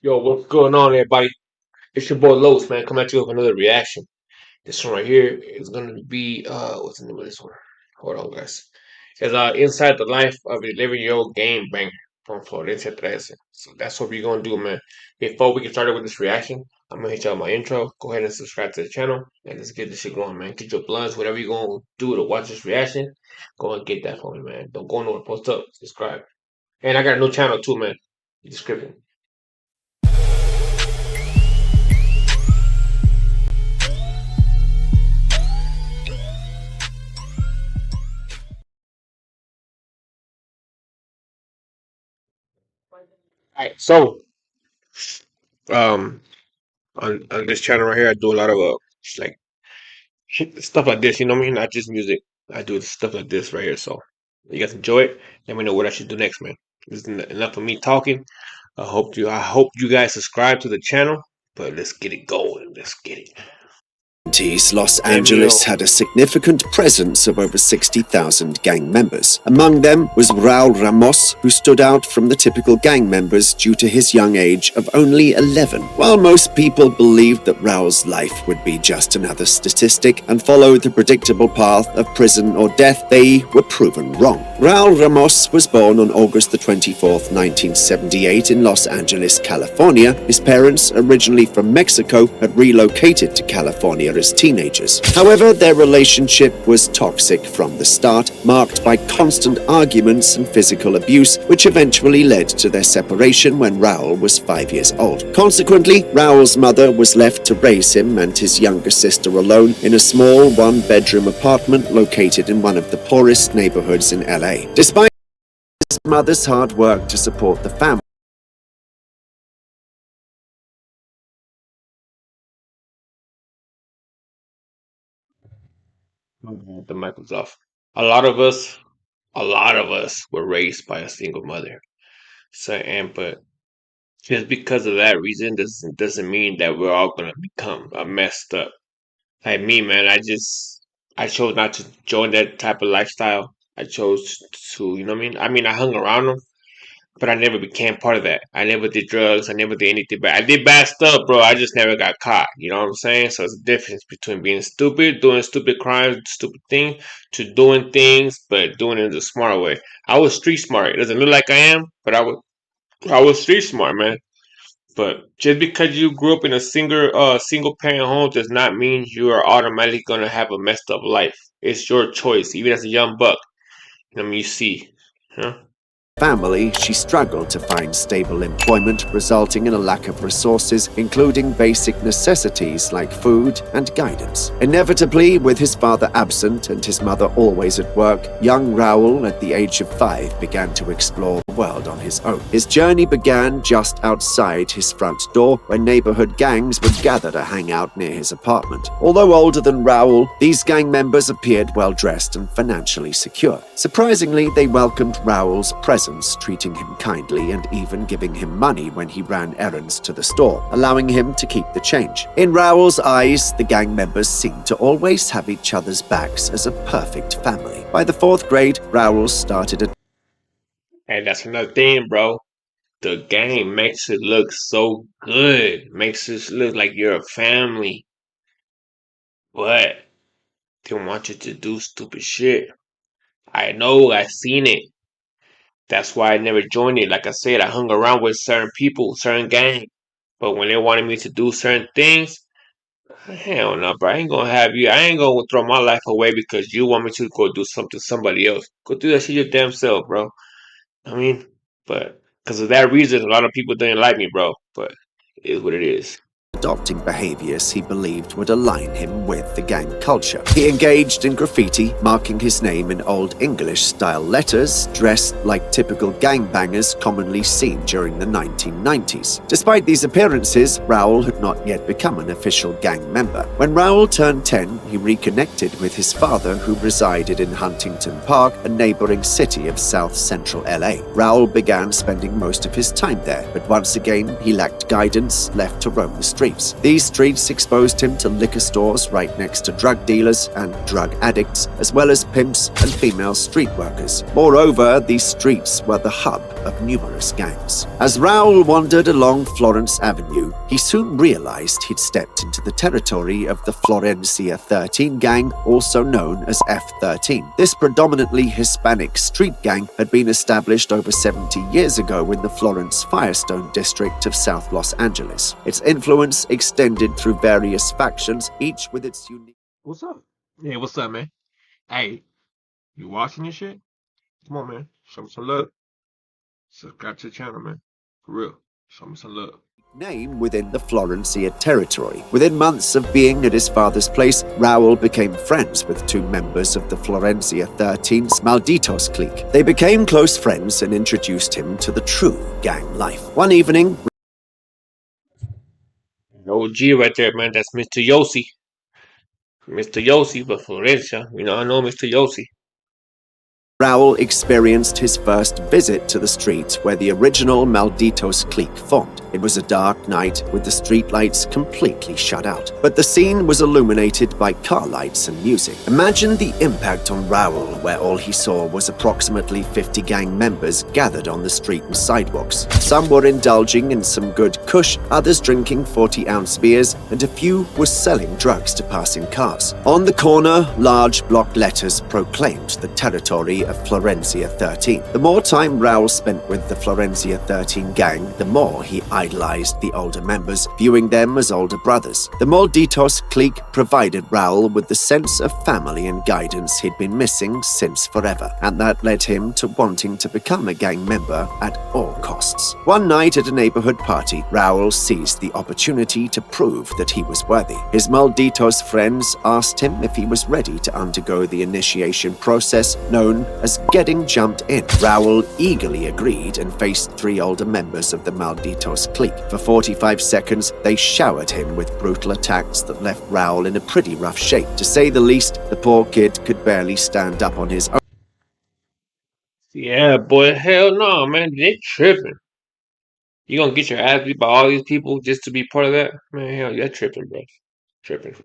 Yo, what's going on, everybody? It's your boy Los, man. Coming at you with another reaction. This one right here is gonna be what's the name of this one? Hold on, guys. It's Inside the Life of a 11-Year-Old Gangbanger from Florencia 13. So that's what we're gonna do, man. Before we get started with this reaction, I'm gonna hit y'all my intro. Go ahead and subscribe to the channel and let's get this shit going, man. Get your blunts, whatever you're gonna do to watch this reaction. Go and get that for me, man. Don't go nowhere. Post up, subscribe. And I got a new channel too, man. Description. Alright, so um on this channel right here, I do a lot of like stuff like this. You know what I mean? Not just music. I do stuff like this right here. So you guys enjoy it. Let me know what I should do next, man. This is enough of me talking. I hope you guys subscribe to the channel. But let's get it going. Let's get it. Los Angeles had a significant presence of over 60,000 gang members. Among them was Raul Ramos, who stood out from the typical gang members due to his young age of only 11. While most people believed that Raul's life would be just another statistic and follow the predictable path of prison or death, they were proven wrong. Raul Ramos was born on August the 24th, 1978 in Los Angeles, California. His parents, originally from Mexico, had relocated to California as teenagers. However, their relationship was toxic from the start, marked by constant arguments and physical abuse, which eventually led to their separation when Raul was 5 years old. Consequently, Raul's mother was left to raise him and his younger sister alone in a small one-bedroom apartment located in one of the poorest neighborhoods in LA. Despite his mother's hard work to support the family, The mic was off. A lot of us were raised by a single mother. So, but just because of that reason doesn't mean that we're all gonna become messed up. Like me, man, I chose not to join that type of lifestyle. I chose to, you know what I mean? I mean, I hung around them, but I never became part of that. I never did drugs. I never did anything bad. I did bad stuff, bro. I just never got caught. You know what I'm saying? So it's a difference between being stupid, doing stupid crimes, stupid things, to doing things, but doing it in a smart way. I was street smart. It doesn't look like I am, but I was street smart, man. But just because you grew up in a single parent home does not mean you are automatically gonna have a messed up life. It's your choice, even as a young buck. I mean, you see, huh? she struggled to find stable employment, resulting in a lack of resources, including basic necessities like food and guidance. Inevitably, with his father absent and his mother always at work, young Raul, at the age of 5, began to explore the world on his own. His journey began just outside his front door, where neighborhood gangs would gather to hang out near his apartment. Although older than Raul, these gang members appeared well-dressed and financially secure. Surprisingly, they welcomed Raul's presence, treating him kindly and even giving him money when he ran errands to the store, allowing him to keep the change. In Raul's eyes, the gang members seemed to always have each other's backs as a perfect family. By the 4th grade, Raul started a... And that's another thing, bro. The game makes it look so good, makes it look like you're a family, but they want you to do stupid shit. I know, I seen it. That's why I never joined it. Like I said, I hung around with certain people, certain gangs. But when they wanted me to do certain things, hell no, bro. I ain't gonna throw my life away because you want me to go do something to somebody else. Go do that shit your damn self, bro. I mean, but because of that reason, a lot of people didn't like me, bro. But it is what it is. Adopting behaviors he believed would align him with the gang culture. He engaged in graffiti, marking his name in Old English-style letters, dressed like typical gangbangers commonly seen during the 1990s. Despite these appearances, Raul had not yet become an official gang member. When Raul turned 10, he reconnected with his father, who resided in Huntington Park, a neighboring city of South Central LA. Raul began spending most of his time there, but once again, he lacked guidance, left to roam the streets. streets. These streets exposed him to liquor stores right next to drug dealers and drug addicts, as well as pimps and female street workers. Moreover, these streets were the hub of numerous gangs. As Raul wandered along Florence Avenue, he soon realized he'd stepped into the territory of the Florencia 13 gang, also known as F13. This predominantly Hispanic street gang had been established over 70 years ago in the Florence Firestone district of South Los Angeles. Its influence extended through various factions, each with its unique... What's up? Yeah, what's up, man? Hey, you watching this shit? Come on, man. Show me some love. Subscribe to the channel, man. For real. Show me some love. Name within the Florencia territory. Within months of being at his father's place, Raul became friends with two members of the Florencia 13's Malditos clique. They became close friends and introduced him to the true gang life. One evening, OG right there, man. That's Mr. Yossi. Mr. Yossi, but Florencia. You know, I know Mr. Yossi. Raul experienced his first visit to the street where the original Malditos clique formed. It was a dark night with the streetlights completely shut out, but the scene was illuminated by car lights and music. Imagine the impact on Raul, where all he saw was approximately 50 gang members gathered on the street and sidewalks. Some were indulging in some good kush, others drinking 40-ounce beers, and a few were selling drugs to passing cars. On the corner, large block letters proclaimed the territory of Florencia 13. The more time Raul spent with the Florencia 13 gang, the more he idolized the older members, viewing them as older brothers. The Malditos clique provided Raul with the sense of family and guidance he'd been missing since forever, and that led him to wanting to become a gang member at all costs. One night at a neighborhood party, Raul seized the opportunity to prove that he was worthy. His Malditos friends asked him if he was ready to undergo the initiation process known as getting jumped in. Raul eagerly agreed and faced three older members of the Malditos clique. For 45 seconds, they showered him with brutal attacks that left Raul in a pretty rough shape. To say the least, the poor kid could barely stand up on his own. Yeah, boy, hell no, man. They tripping. You gonna get your ass beat by all these people just to be part of that? Man, hell, you're tripping, bro. Tripping.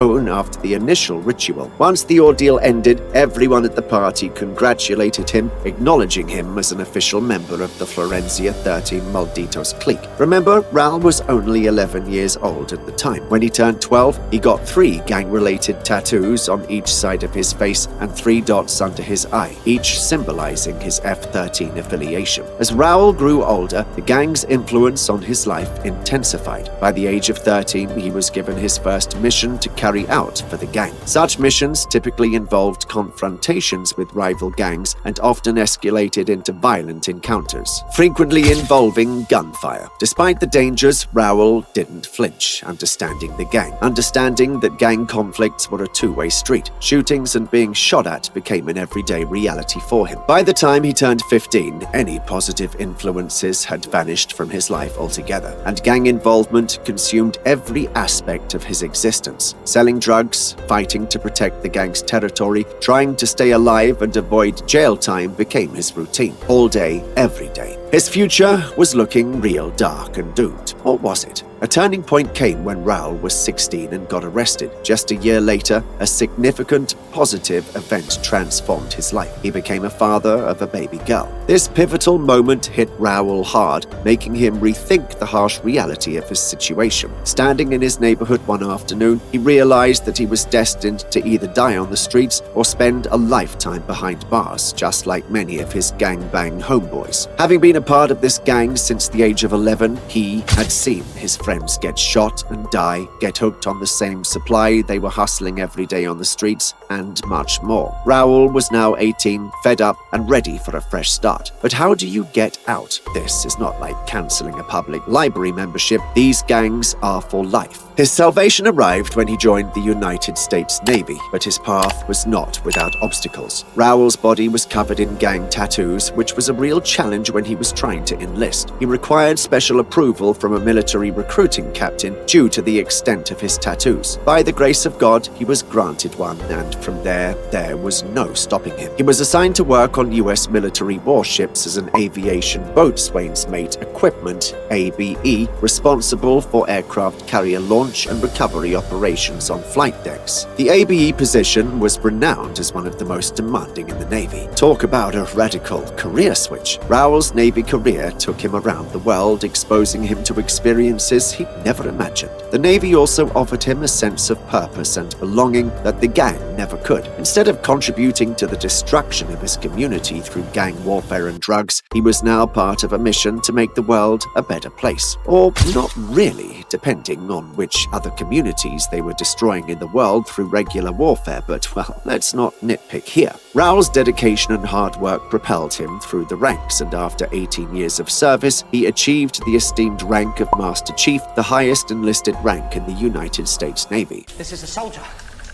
After the initial ritual. Once the ordeal ended, everyone at the party congratulated him, acknowledging him as an official member of the Florencia 13 Malditos clique. Remember, Raul was only 11 years old at the time. When he turned 12, he got 3 gang-related tattoos on each side of his face and 3 dots under his eye, each symbolizing his F13 affiliation. As Raul grew older, the gang's influence on his life intensified. By the age of 13, he was given his first mission to carry out for the gang. Such missions typically involved confrontations with rival gangs and often escalated into violent encounters, frequently involving gunfire. Despite the dangers, Raul didn't flinch, understanding the gang, understanding that gang conflicts were a two-way street. Shootings and being shot at became an everyday reality for him. By the time he turned 15, any positive influences had vanished from his life altogether, and gang involvement consumed every aspect of his existence. Selling drugs, fighting to protect the gang's territory, trying to stay alive and avoid jail time became his routine, all day, every day. His future was looking real dark and doomed, or was it? A turning point came when Raul was 16 and got arrested. Just a year later, a significant positive event transformed his life. He became a father of a baby girl. This pivotal moment hit Raul hard, making him rethink the harsh reality of his situation. Standing in his neighborhood one afternoon, he realized that he was destined to either die on the streets or spend a lifetime behind bars, just like many of his gangbang homeboys. Having been a part of this gang since the age of 11, he had seen his friends get shot and die, get hooked on the same supply they were hustling every day on the streets, and much more. Raul was now 18, fed up, and ready for a fresh start. But how do you get out? This is not like cancelling a public library membership. These gangs are for life. His salvation arrived when he joined the United States Navy, but his path was not without obstacles. Raul's body was covered in gang tattoos, which was a real challenge when he was trying to enlist. He required special approval from a military recruiting captain due to the extent of his tattoos. By the grace of God, he was granted one, and from there was no stopping him. He was assigned to work on U.S. military warships as an aviation boatswain's mate equipment, ABE, responsible for aircraft carrier launch and recovery operations on flight decks. The ABE position was renowned as one of the most demanding in the Navy. Talk about a radical career switch. Raul's Navy career took him around the world, exposing him to experiences he'd never imagined. The Navy also offered him a sense of purpose and belonging that the gang never could. Instead of contributing to the destruction of his community through gang warfare and drugs, he was now part of a mission to make the world a better place. Or not really, depending on which other communities they were destroying in the world through regular warfare, but, well, let's not nitpick here. Raul's dedication and hard work propelled him through the ranks, and after 18 years of service, he achieved the esteemed rank of Master Chief, the highest enlisted rank in the United States Navy. This is a soldier,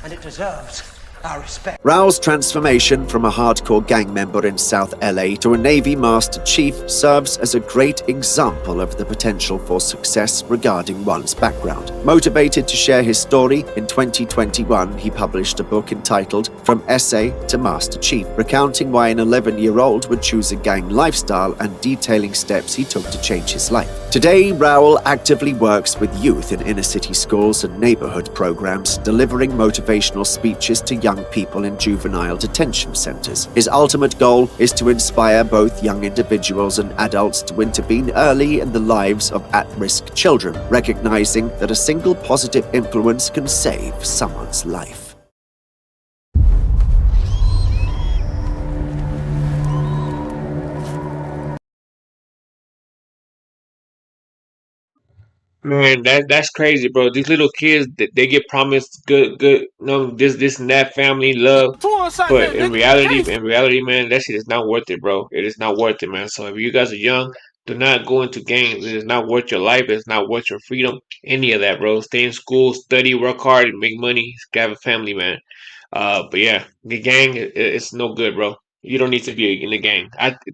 and it deserves our respect. Raul's transformation from a hardcore gang member in South LA to a Navy Master Chief serves as a great example of the potential for success regarding one's background. Motivated to share his story, in 2021 he published a book entitled From Esse to Master Chief, recounting why an 11-year-old would choose a gang lifestyle and detailing steps he took to change his life. Today, Raul actively works with youth in inner-city schools and neighborhood programs, delivering motivational speeches to young people in juvenile detention centers. His ultimate goal is to inspire both young individuals and adults to intervene early in the lives of at-risk children, recognizing that a single positive influence can save someone's life. Man, that's crazy, bro. These little kids, they get promised good, this and that family love, but in reality, man, that shit is not worth it, bro. It is not worth it, man. So if you guys are young, do not go into gangs. It is not worth your life. It's not worth your freedom. Any of that, bro. Stay in school, study, work hard, and make money. Have a family, man. But yeah, the gang it's no good, bro. You don't need to be in the gang.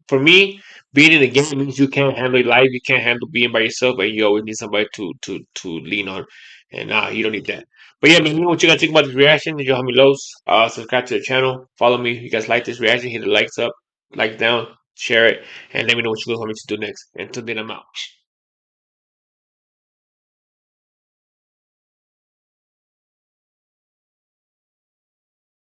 For me, being in the gang means you can't handle life. You can't handle being by yourself, and you always need somebody to lean on. And you don't need that. But yeah, man, you know what you gotta think about this reaction? Did you help me lows? Subscribe to the channel. Follow me. If you guys like this reaction, hit the likes up, like down, share it, and let me know what you guys want me to do next. Until then, I'm out.